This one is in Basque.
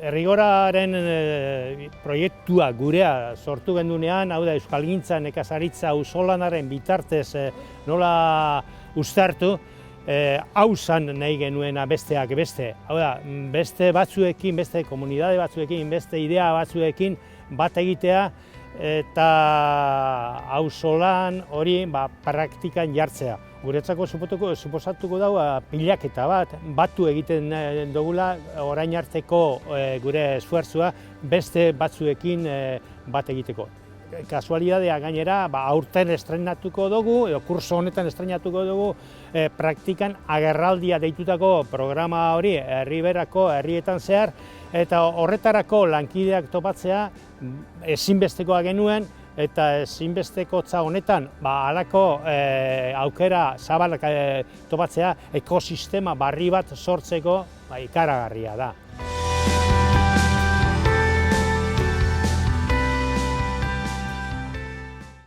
Errigoraren proiektua gurea sortu gendunean, hau da Euskalgintza nekazaritza auzolanaren bitartez nola uztartu, hau zan nahi genuena besteak beste. Hau da, beste batzuekin, beste komunidade batzuekin, beste idea batzuekin bat egitea eta auzolan hori praktikan jartzea. Guretzako suposatuko dago pilaketa bat, batu egiten dugula orain arteko gure esfuertzua beste batzuekin bat egiteko. Kasualidadea gainera, aurten estrenatuko dugu, edo kurso honetan estrenatuko dugu, praktikan agerraldia deitutako programa hori herriberako herrietan zehar, eta horretarako lankideak topatzea ezinbestekoa genuen, eta ezinbestekotza honetan halako aukera zabalak topatzea ekosistema barri bat sortzeko ikaragarria da.